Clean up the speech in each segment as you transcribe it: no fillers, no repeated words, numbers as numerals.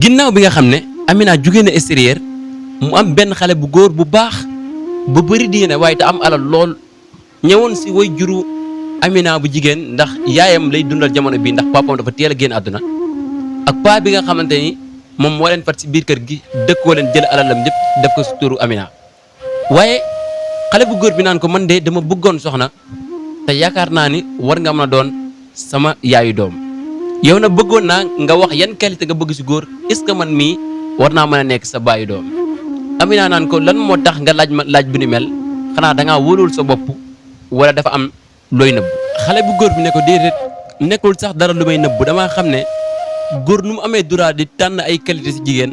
ginnaaw bi nga xam ne Amina jugee na extérieur mu am benn xale bu góor bu baax ba bëri diine waaye te am alal lool ñëwoon si way juru Amina bu jigéen ndax yaayam lay dundal jamono bi ndax papaam dafa teel a génn àdduna ak paa bi nga xamante ni moom moo leen fat si biir kër gi dëkkoo leen jël alalam yëpp def ko si turu Amina waaye xale bu góor bi naan ko man de dama bëggoon soxna te yaakaar naa ni war nga mën a doon sama yaayu doom yow na bëggoon naa nga wax yan qualité nga bëgg si góor est-ce que man mii war naa mën a nekk sa baayu doom Amina naan ko lan moo tax nga laaj ma laaj bu ni mel xanaa da ngaa wóolul sa bopp wala dafa am looy nëbb xale bu góor bi ne ko déedéet nekkul sax dara lu may nëbb damaa xam ne góor nu mu amee droit di tànn ay qualité si jigéen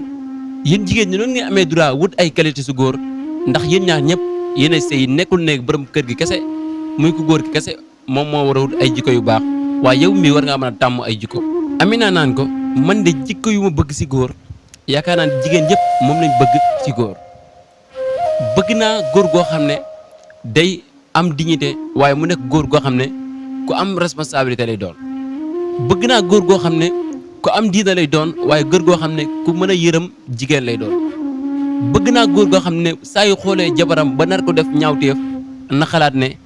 yéen jigéen ñi noonu ngeen amee droit wut ay qualité si góor ndax yéen ñaar ñëpp yéen a sëy nekkul ne borom kër gi kese muy ko góor gi kese moom moo war a wut ay jikko yu baax waaye yow mii war ngaa mën a tàmm ay jikko Amina naan ko man de jikko yu ma bëgg si góor yaakaar naa ne jigéen yëpp moom lañ bëgg ci góor bëgg naa góor goo xam ne day am dignité waaye mu nekk góor goo xam ne ku am responsabilité lay doon bëgg naa góor goo xam ne ku am diina lay doon waaye góor goo xam ne ku mën a yërëm jigéen lay doon bëgg naa góor goo xam ne saa yu xoolee jabaram ba nar ko def ñaawteef na xalaat ne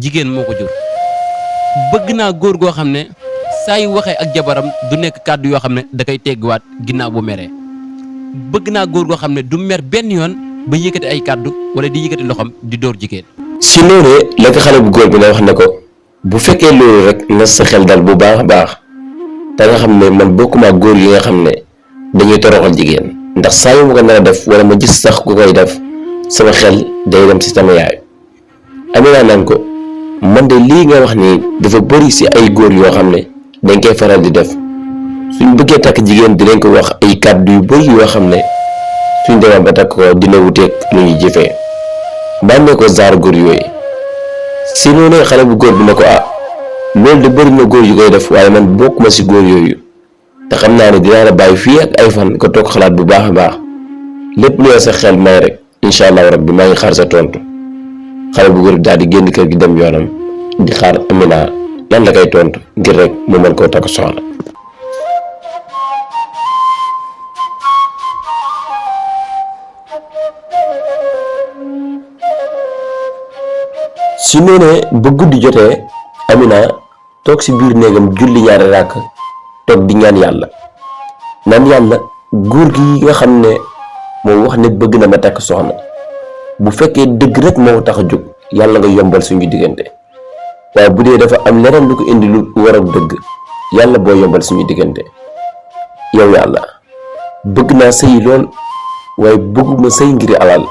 jigéen moo ko jur bëgg naa góor goo xam ne saa yu waxee ak jabaram du nekk kàddu yoo xam ne da koy tegguwaat ginnaaw bu meree bëgg naa góor goo xam ne du mer benn yoon ba yëkkati ay kàddu wala di yëkkati loxoom di dóor jigéen. si noonu la ko xale bu góor bi la wax ne ko bu fekkee loolu rek na sa xel dal bu baax a baax te nga xam ne man bokkuma góor yi nga xam ne dañuy toroxal jigéen ndax saa yu ma ko nar a def wala ma gis sax ku koy def sama xel day dem si sama yaay. Amina naan ko man de lii nga wax ni dafa bëri si ay góor yoo xam ne dañ koy faral di def suñ bëggee takk jigéen dinañ ko wax ay kàddu yu bëri yoo xam ne suñ demee ba takk ko dina wuteeg lu ñuy jëfee bànnee ko zaar góor yooyu. si noonu xale bu góor bi ne ko loolu de bëri na góor yu koy def waaye man bokkuma si góor yooyu te xam naa ne dinaa la bàyyi fii ak ay fan ko toog xalaat bu baax a baax lépp lu sa xel may rek incha allah rabbi maa ngi xaar sa tontu. xale bu góor bi daal di génn kër gi dem yoonam di xaar Amina lan la koy tontu ngir rek mu mën koo takk soxna. si noonee ba guddi jotee Amina toog si biir néegam julli ñaari ràkk toog di ñaan yàlla naan yàlla góor gi nga xam ne moo wax ne bëgg na ma takk soxna bu fekkee dëgg rek moo tax a jóg yàlla nga yombal suñu diggante waaye bu dee dafa am leneen lu ko indi lu war ak dëgg yàlla boo yombal suñu diggante. yow yàlla bëgg naa sëy lool waaye bëgguma sëy ngir alal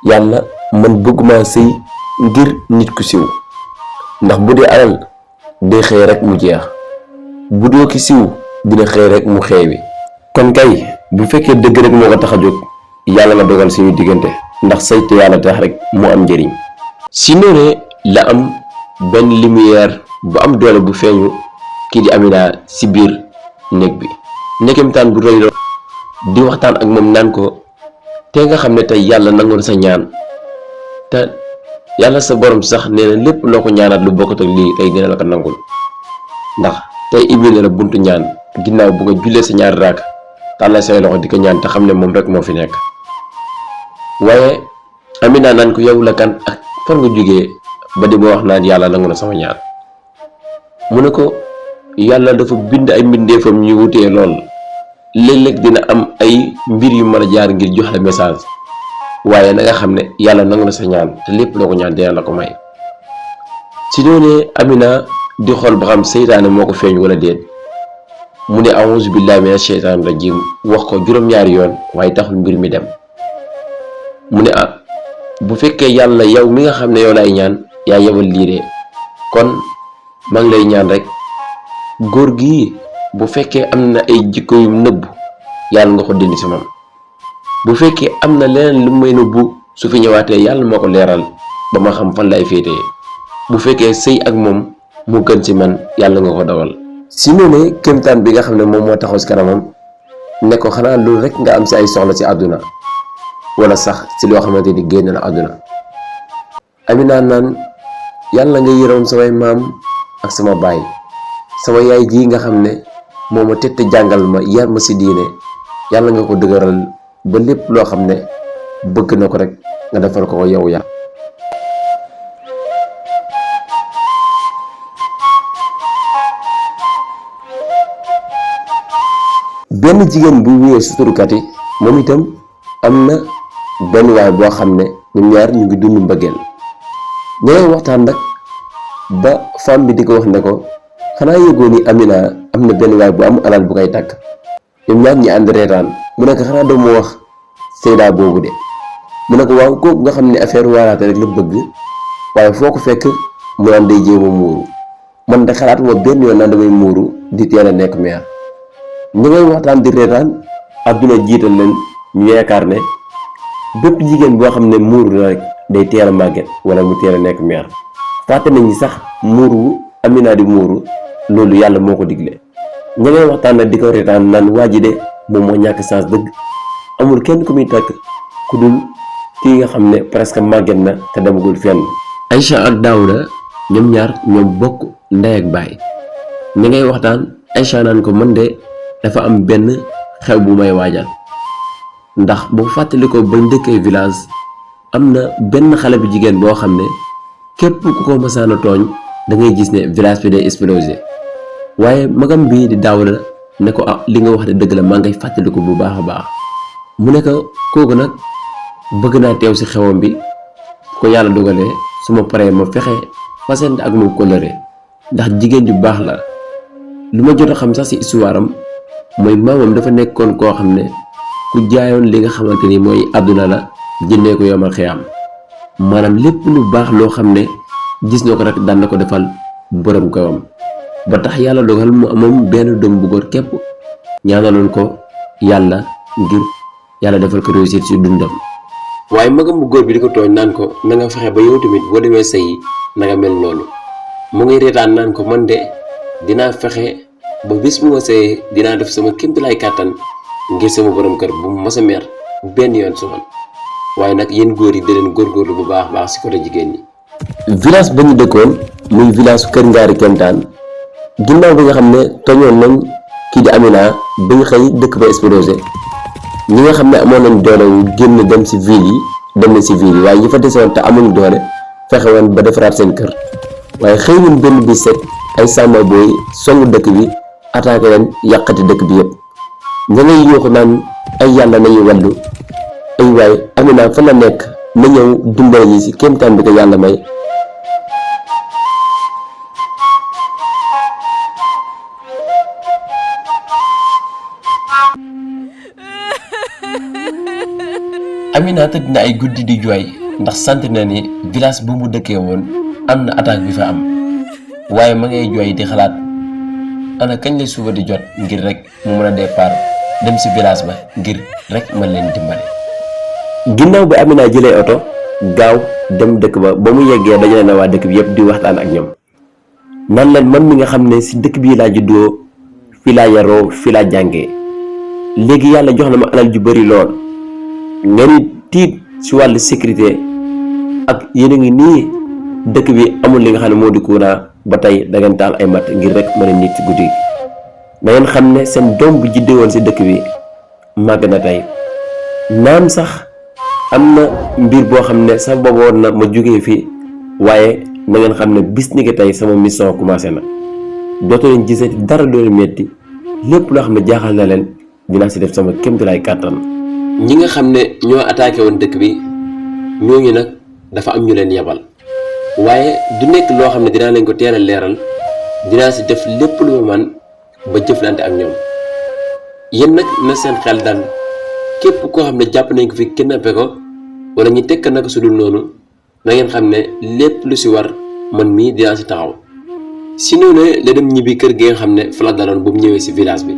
yàlla man bëgguma sëy ngir nit ku siw ndax bu dee alal day xëy rek mu jeex bu doo ki siw dina xëy rek mu xeewi kon kay bu fekkee dëgg rek moo ko tax a jóg yàlla nga dogal suñu diggante ndax saytu yàlla tax rek mu am njëriñ. si noonu la am benn lumière bu am doole bu feeñu kii di Amina si biir néeg bi nekkemtaan bu rëy di waxtaan ak moom naan ko te nga xam ne tey yàlla nangu na sa ñaan te yàlla sa borom sax nee na lépp loo ko ñaanaat lu bokkut ak lii tey dina la ko nangul ndax tey ibbi na la buntu ñaan ginnaaw bu nga jullee sa ñaari raak tàllal say loxo di ko ñaan te xam ne moom rek moo fi nekk. waaye Amina naan ko yow la kan ak fan nga jógee ba di ma wax naan yàlla nangu na sama ñaan mu ne ko yàlla dafa bind ay mbindeefam ñu wutee lool léeg-léeg dina am ay mbir yu mën a jaar ngir jox la message waaye na nga xam ne yàlla nangu na sa ñaan te lépp loo ko ñaan dina la ko may. si noonee Amina di xool ba xam seytaane moo ko feeñ wala déet mu ne a'uuzu billahi mina sheytaani rajim wax ko juróom-ñaari yoon waaye taxul mbir mi dem. mu ne bu fekkee yàlla yow mi nga xam ne yow lay ñaan yaa yebal lii de kon maa ngi lay ñaan rek góor gi bu fekkee am na ay jikko yu nëbb yàlla nga ko dindi si moom bu fekkee am na leneen lu may nëbbu su fi ñëwaatee yàlla moo ko leeral ba ma xam fan lay féetee bu fekkee sëy ak moom mu gën ci man yàlla nga ko dawal. si noonu kéemtaan bi nga xam ne moom moo taxaw si kanamam ne ko xanaa loolu rek nga am si ay soxla si àdduna wala sax ci loo xamante ni génn na àdduna. Amina naan yàlla nga yërëm samay maam ak sama baay sama yaay ji nga xam ne moo ma tette jàngal ma yar ma si diine yàlla nga ko dëgëral ba lépp loo xam ne bëgg na ko rek nga defal ko yow yar. benn jigéen bu wuyee suturukat yi moom itam am na benn waay boo xam ne ñoom ñaar ñu ngi dund mbëggeel ñoo waxtaan nag ba femme bi di ko wax ne ko xanaa yëgoo ni Amina am na benn waay bu am alal bu koy takk. ñoom ñaar ñi ànd reetaan mu ne ko xanaa doo ma wax Seyda boobu de mu ne ko waaw kooku nga xam ne affaire waaraate rek la bëgg waaye foo ko fekk mu naan day jéem a muuru man de xalaatuma benn yoon naan damay muuru di teel a nekk meer. ñi ngay waxtaan di reetaan àdduna jiital leen ñu yaakaar ne bépp jigéen boo xam ne muuru na rek day teel a màgget wala mu teel a nekk meer. fàtte nañ ni sax muuru Amina di muuru loolu yàlla moo ko digle. ñi ngay waxtaan nag di ko reetaan naan waa ji de moom moo ñàkk chance dëgg amul kenn ku muy takk ku dul kii nga xam ne presque màgget na te demagul fenn. Aïcha ak Daouda ñoom ñaar ñoom bokk ndey ak baay ñi ngay waxtaan Aïcha naan ko man de dafa am benn xew bu may waajal ndax boo fàttali ko bañ dëkkee village am na benn xale bu jigéen boo xam ne képp ku ko mësaan a tooñ da ngay gis ne village bi day explosé waaye magam bii di Daouda ne ko li nga wax de dëgg la maa ngay fàttali ko bu baax a baax mu ne ko kooku nag bëgg naa teew si xewam bi ko yàlla dogalee su ma paree ma fexe fasante ak moom kóllëre ndax jigéen ju baax la. lu ma jot a xam sax si histoire am mooy maamam dafa nekkoon koo xam ne ku jaayoon li nga xamante ni mooy àdduna la jëndee ko yomal xiyaam maanaam lépp lu baax loo xam ne gis na ko rek daan na ko defal borom kawam ba tax yàlla dogal mu amoon benn doom bu góor képp ñaanaloon ko yàlla ngir yàlla defal ko réussir ci dundam. waaye magam bu góor bi di ko tooñ naan ko na nga fexe ba yow tamit boo demee sëyi na nga mel noonu mu ngi reetaan naan ko man de dinaa fexe ba bis bu ma sëyee dinaa def sama kéemtalaay kàttan ngir sama borom kër bu mu mës a mer benn yoon su man waaye nag yéen góor yi da leen góorgóorlu bu baax baax si côté jigéen ñi. village ba ñu dëkkoon muy village Kër Ngaari Kentaan ginnaaw bi nga xam ne toñoon nañ kii di Amina ba ñu xëy dëkk ba explosé ñi nga xam ne amoon nañ doole wu génn dem si ville yi dem na si ville yi waaye ñi fa desewoon te amuñ doole fexe woon ba defaraat seen kër waaye xëy nañ benn bis set ay sàmba booy songu dëkk bi attaqué leen yàqati dëkk bi yëpp ña ngay yuuxu naan ay yàlla nañu wàllu ay waay Amina fa la nekk na ñëw dimbale ji si kéemtaan bi ko yàlla may. Amina tëdd na ay guddi di jooy ndax sant na ni village bu mu dëkkee woon am na attaque bi fa am waaye ma ngay jooy di xalaat ana kañ la suba di jot ngir rek mu mën a départ dem si village ba ngir rek mën leen dimbale. ginnaaw bi Amina jëlee oto gaaw dem dëkk ba mu yeggee dajale na waa dëkk bi yëpp di waxtaan ak ñoom nan leen man mi nga xam ne si dëkk bii laa juddoo fi laa yaroo fi laa jàngee léegi yàlla jox na ma alal ju bari lool ngeen tiit si wàllu sécurité ak yéen a ngi nii dëkk bi amul li nga xam ne moo di courant ba tey da ngeen taal ay matt ngir rek mën a nit ci guddi gi na ngeen xam ne seen doom bu jiddee woon si dëkk bi màgg na tey naam sax am na mbir boo xam ne sax booboon na ma jógee fii waaye na ngeen xam ne bis ni ki tey sama mission commencé na dootu leen gisati dara loolu metti lépp loo xam ne jaaxal na leen dinaa si def sama kéemtalaay kàttan. ñi nga xam ne ñoo attaqué woon dëkk bi ñooñu nag dafa am ñu leen yebal waaye du nekk loo xam ne dinaa leen ko teel a leeral dinaa si def lépp lu ma man ba jëflante ak ñoom yéen nag na seen xel dal képp koo xam ne jàpp nañ ko fi kidnappé ko wala ñu tekk naka su dul noonu na ngeen xam ne lépp lu si war man mii dinaa si taxaw si noonu la dem ñibbi kër gi nga xam ne fa la daloon bu mu ñëwee si village bi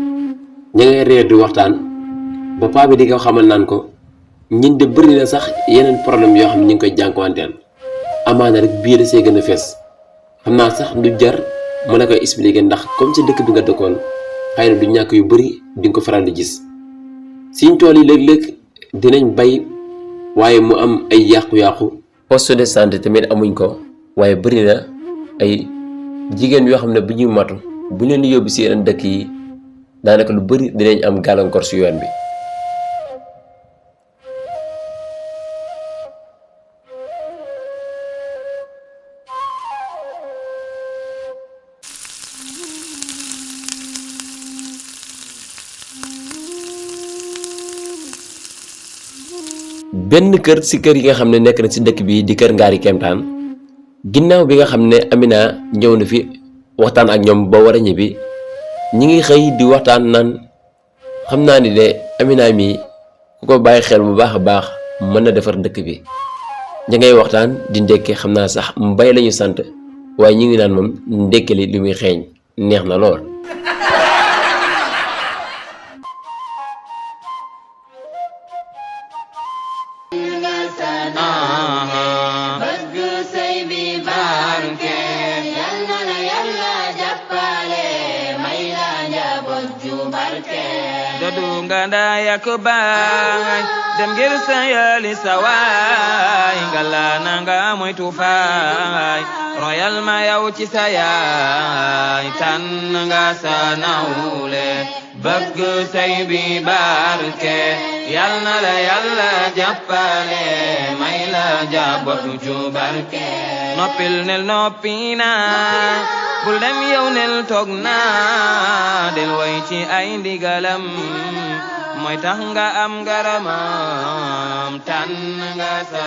ña ngay reer di waxtaan ba paa bi di ko xamal naan ko ñun de bëri na sax yeneen problème yoo xam ne ñu ngi koy jànkuwanteel amaana rek bii da see gën a fees xam naa sax du jar mën a koy expliquer ndax comme si dëkk bi nga dëkkoon xëy na du ñàkk yu bëri di nga ko faral di gis suñ tool yi léeg-léeg dinañ bay waaye mu am ay yàqu-yàqu poste de santé tamit amuñ ko waaye bëri na ay jigéen yoo xam ne bu ñuy matu bu leen di yóbbu si yeneen dëkk yi daanaka lu bari dinañ am gàllankoor si yoon bi. benn kër si kër yi nga xam ne nekk na si dëkk bi di kër Ngari Kemtaan ginnaaw bi nga xam ne Amina ñëw na fi waxtaan ak ñoom ba war a ñibbi ñi ngi xëy di waxtaan naan xam naa ni de Amina mi ku ko bàyyi xel bu baax a baax mën na defar dëkk bi. ña ngay waxtaan di ndékke xam naa sax mbay lañu sant waaye ñi ngi naan moom ndékke li muy xeeñ neex na lool. Nganda yakubai dem ngir sayali sawai ngala nanga moytu fay royal ma yaw ci sayay tan nga sanawle bëgg say bi barke yal na la yàlla jàppale may la jabatu ju barke noppil nel noppina bul dem yow nel toog naa del way ci ay ndigalam mooy tax nga am ngaramam tan nga sa